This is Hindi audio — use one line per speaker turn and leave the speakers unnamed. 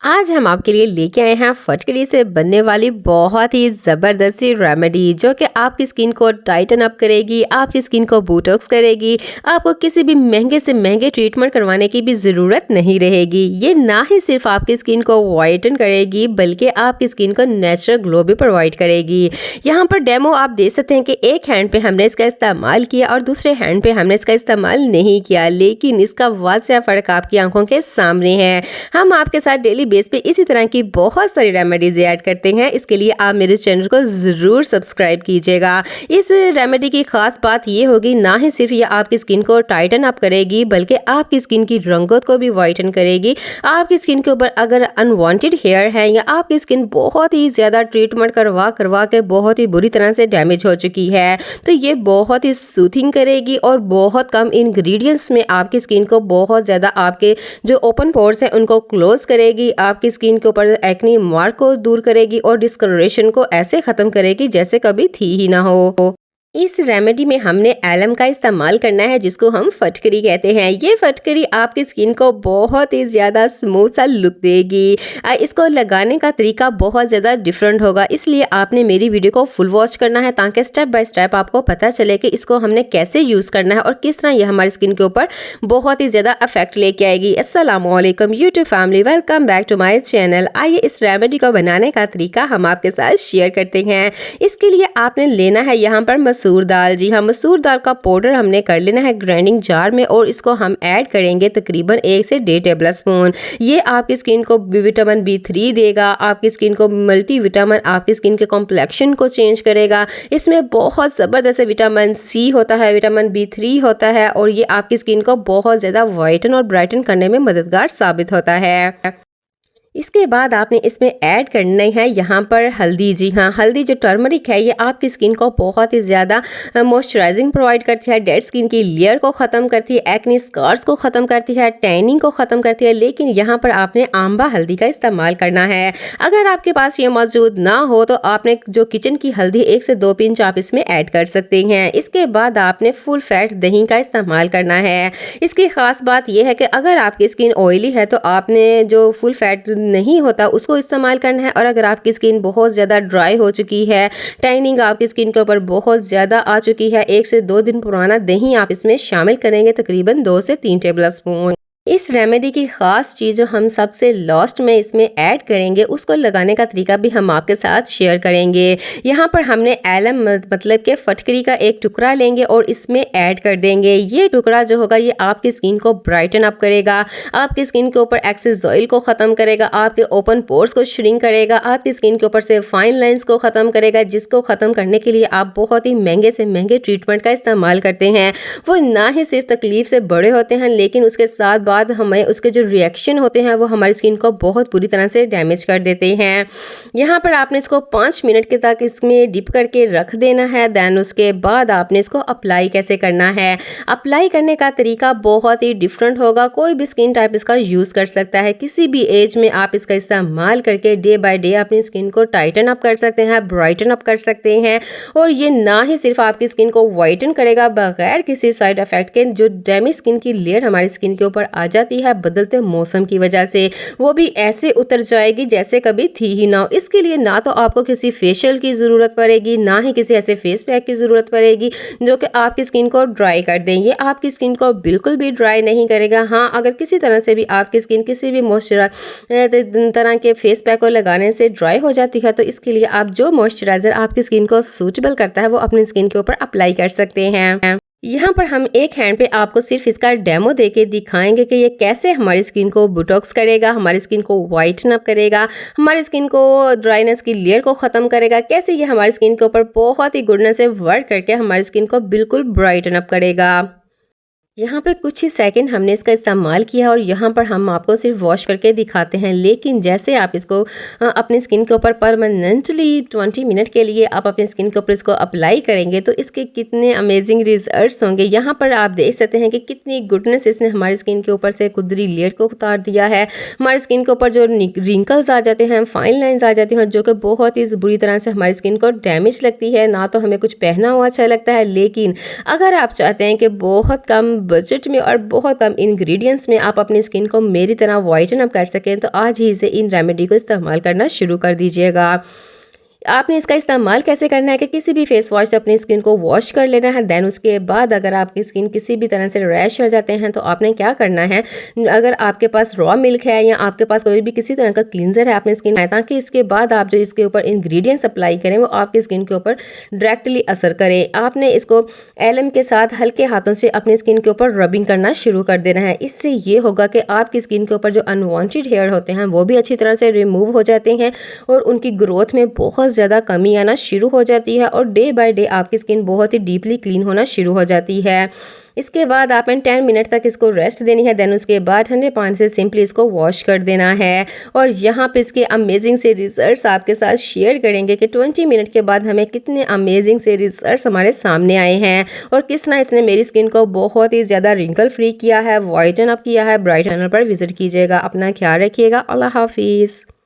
आज हम आपके लिए लेके आए हैं फटकरी से बनने वाली बहुत ही ज़बरदस्त सी रेमेडी जो कि आपकी स्किन को टाइटन अप करेगी, आपकी स्किन को बोटॉक्स करेगी। आपको किसी भी महंगे से महंगे ट्रीटमेंट करवाने की भी ज़रूरत नहीं रहेगी। ये ना ही सिर्फ आपकी स्किन को वाइटन करेगी बल्कि आपकी स्किन को नेचुरल ग्लो भी प्रोवाइड करेगी। यहाँ पर डेमो आप देख सकते हैं कि एक हैंड पे हमने इसका इस्तेमाल किया और दूसरे हैंड पे हमने इसका इस्तेमाल नहीं किया, लेकिन इसका वाज़ह फ़र्क आपकी आंखों के सामने है। हम आपके साथ डेली बेस पे इसी तरह की बहुत सारी रेमेडीज ऐड करते हैं। इसके लिए आप मेरे चैनल को ज़रूर सब्सक्राइब कीजिएगा। इस रेमेडी की खास बात ये होगी, ना ही सिर्फ ये आपकी स्किन को टाइटन अप करेगी बल्कि आपकी स्किन की रंगत को भी वाइटन करेगी। आपकी स्किन के ऊपर अगर अनवांटेड हेयर है या आपकी स्किन बहुत ही ज़्यादा ट्रीटमेंट करवा करवा के बहुत ही बुरी तरह से डैमेज हो चुकी है, तो ये बहुत ही सूथिंग करेगी और बहुत कम इंग्रेडिएंट्स में आपकी स्किन को बहुत ज़्यादा आपके जो ओपन पोर्स हैं उनको क्लोज करेगी। आपकी स्किन के ऊपर एक्ने मार्क को दूर करेगी और डिस्कलरेशन को ऐसे ख़त्म करेगी जैसे कभी थी ही ना हो। इस रेमेडी में हमने एलम का इस्तेमाल करना है जिसको हम फटकरी कहते हैं। ये फटकरी आपकी स्किन को बहुत ही ज़्यादा स्मूथ सा लुक देगी। इसको लगाने का तरीका बहुत ज़्यादा डिफरेंट होगा, इसलिए आपने मेरी वीडियो को फुल वॉच करना है ताकि स्टेप बाय स्टेप आपको पता चले कि इसको हमने कैसे यूज़ करना है और किस तरह ये हमारी स्किन के ऊपर बहुत ही ज़्यादा इफेक्ट लेके आएगी। अस्सलामुअलैकुम YouTube family, welcome back to my channel. आइए इस रेमेडी को बनाने का तरीका हम आपके साथ शेयर करते हैं। इसके लिए आपने लेना है यहाँ पर मसूर दाल। जी हाँ, मसूर दाल का पाउडर हमने कर लेना है ग्राइंडिंग जार में और इसको हम ऐड करेंगे तकरीबन 1 से 1.5 टेबल स्पून। ये आपकी स्किन को विटामिन B3 देगा, आपकी स्किन को मल्टी विटामिन, आपकी स्किन के कॉम्प्लेक्शन को चेंज करेगा। इसमें बहुत ज़बरदस्त विटामिन C होता है, विटामिन B3 होता है और ये आपकी स्किन को बहुत ज़्यादा वाइटन और ब्राइटन करने में मददगार साबित होता है। इसके बाद आपने इसमें ऐड करना है यहाँ पर हल्दी। जी हाँ, हल्दी जो टर्मरिक है ये आपकी स्किन को बहुत ही ज़्यादा मॉइस्चराइजिंग प्रोवाइड करती है, डेड स्किन की लेयर को ख़त्म करती है, एक्ने स्कार्स को ख़त्म करती है, टैनिंग को ख़त्म करती है। लेकिन यहाँ पर आपने आंबा हल्दी का इस्तेमाल करना है। अगर आपके पास ये मौजूद ना हो तो आपने जो किचन की हल्दी 1 से 2 पिंच आप इसमें ऐड कर सकते हैं। इसके बाद आपने फुल फैट दही का इस्तेमाल करना है। इसकी ख़ास बात यह है कि अगर आपकी स्किन ऑयली है तो आपने जो फुल फैट नहीं होता उसको इस्तेमाल करना है, और अगर आपकी स्किन बहुत ज़्यादा ड्राई हो चुकी है, टैनिंग आपकी स्किन के ऊपर बहुत ज़्यादा आ चुकी है, 1 से 2 दिन पुराना दही आप इसमें शामिल करेंगे तकरीबन 2 से 3 टेबल स्पून। इस रेमेडी की ख़ास चीज़ जो हम सबसे लास्ट में इसमें ऐड करेंगे उसको लगाने का तरीका भी हम आपके साथ शेयर करेंगे। यहाँ पर हमने एलम मतलब के फटकरी का एक टुकड़ा लेंगे और इसमें ऐड कर देंगे। ये टुकड़ा जो होगा ये आपकी स्किन को ब्राइटन अप करेगा, आपकी स्किन के ऊपर एक्सेस ऑयल को ख़त्म करेगा, आपके ओपन पोर्स को श्रिंक करेगा, आपकी स्किन के ऊपर से फाइन लाइंस को ख़त्म करेगा, जिसको ख़त्म करने के लिए आप बहुत ही महंगे से महंगे ट्रीटमेंट का इस्तेमाल करते हैं। वो ना ही सिर्फ तकलीफ से बड़े होते हैं लेकिन उसके साथ हमें उसके जो रिएक्शन होते हैं वो हमारी स्किन को बहुत बुरी तरह से डैमेज कर देते हैं। यहाँ पर आपने इसको 5 मिनट के तक इसमें डिप करके रख देना है। देन उसके बाद आपने इसको अप्लाई कैसे करना है। अप्लाई करने का तरीका बहुत ही डिफरेंट होगा, कोई भी स्किन टाइप इसका यूज़ कर सकता है। किसी भी एज में आप इसका इस्तेमाल करके डे बाय डे अपनी स्किन को टाइटन अप कर सकते हैं, ब्राइटन अप कर सकते हैं। और ये ना ही सिर्फ आपकी स्किन को वाइटन करेगा बगैर किसी साइड इफेक्ट के। जो डैमेज स्किन की लेयर हमारी स्किन के ऊपर आ जाती है बदलते मौसम की वजह से, वो भी ऐसे उतर जाएगी जैसे कभी थी ही ना हो। इसके लिए ना तो आपको किसी फेशियल की ज़रूरत पड़ेगी, ना ही किसी ऐसे फेस पैक की ज़रूरत पड़ेगी जो कि आपकी स्किन को ड्राई कर दें। ये आपकी स्किन को बिल्कुल भी ड्राई नहीं करेगा। हाँ, अगर किसी तरह से भी आपकी स्किन किसी भी मॉइस्चराइजर तरह के फेस पैक को लगाने से ड्राई हो जाती है तो इसके लिए आप जो मॉइस्चराइज़र आपकी स्किन को सूटेबल करता है वो अपनी स्किन के ऊपर अप्लाई कर सकते हैं। यहाँ पर हम एक हैंड पे आपको सिर्फ इसका डेमो देके दिखाएंगे कि ये कैसे हमारी स्किन को बोटॉक्स करेगा, हमारी स्किन को वाइटन अप करेगा, हमारी स्किन को ड्राइनेस की लेयर को ख़त्म करेगा, कैसे ये हमारी स्किन के ऊपर बहुत ही गुडनेस से वर्क करके हमारी स्किन को बिल्कुल ब्राइटन अप करेगा। यहाँ पे कुछ ही सेकंड हमने इसका इस्तेमाल किया और यहाँ पर हम आपको सिर्फ वॉश करके दिखाते हैं, लेकिन जैसे आप इसको अपनी स्किन के ऊपर परमानेंटली 20 मिनट के लिए आप अपनी स्किन के ऊपर इसको अप्लाई करेंगे तो इसके कितने अमेजिंग रिजल्ट्स होंगे। यहाँ पर आप देख सकते हैं कि कितनी गुडनेस इसने हमारी स्किन के ऊपर से खुदरी लेयर को उतार दिया है। हमारी स्किन के ऊपर जो रिंकल्स आ जाते हैं, फाइन लाइन्स आ जाती हैं जो कि बहुत ही बुरी तरह से हमारी स्किन को डैमेज लगती है। ना तो हमें कुछ पहना हुआ अच्छा लगता है, लेकिन अगर आप चाहते हैं कि बहुत कम बजट में और बहुत कम इंग्रेडिएंट्स में आप अपनी स्किन को मेरी तरह वाइटन अप कर सकें तो आज ही इसे इन रेमेडी को इस्तेमाल करना शुरू कर दीजिएगा। आपने इसका इस्तेमाल कैसे करना है कि किसी भी फेस वॉश से अपनी स्किन को वॉश कर लेना है। देन उसके बाद अगर आपकी स्किन किसी भी तरह से रैश हो जाते हैं तो आपने क्या करना है, अगर आपके पास रॉ मिल्क है या आपके पास कोई भी किसी तरह का क्लींजर है अपनी स्किन में, ताकि इसके बाद आप जो इसके ऊपर इंग्रेडिएंट्स अप्लाई करें वो आपकी स्किन के ऊपर डायरेक्टली असर करें। आपने इसको एलम के साथ हल्के हाथों से अपनी स्किन के ऊपर रबिंग करना शुरू कर देना है। इससे ये होगा कि आपकी स्किन के ऊपर जो अनवांटेड हेयर होते हैं वो भी अच्छी तरह से रिमूव हो जाते हैं और उनकी ग्रोथ में बहुत ज़्यादा कमी आना शुरू हो जाती है और डे बाय डे आपकी स्किन बहुत ही डीपली क्लीन होना शुरू हो जाती है। इसके बाद आपने 10 मिनट तक इसको रेस्ट देनी है। देन उसके बाद ठंडे पानी से सिंपली इसको वॉश कर देना है और यहाँ पे इसके अमेजिंग से रिजल्ट्स आपके साथ शेयर करेंगे कि 20 मिनट के बाद हमें कितने अमेजिंग से रिजल्ट्स हमारे सामने आए हैं और किस तरह इसने मेरी स्किन को बहुत ही ज़्यादा रिंकल फ्री किया है, वाइटन अप किया है। ब्राइटनर पर विजिट कीजिएगा। अपना ख्याल रखिएगा। अल्लाह हाफिज़।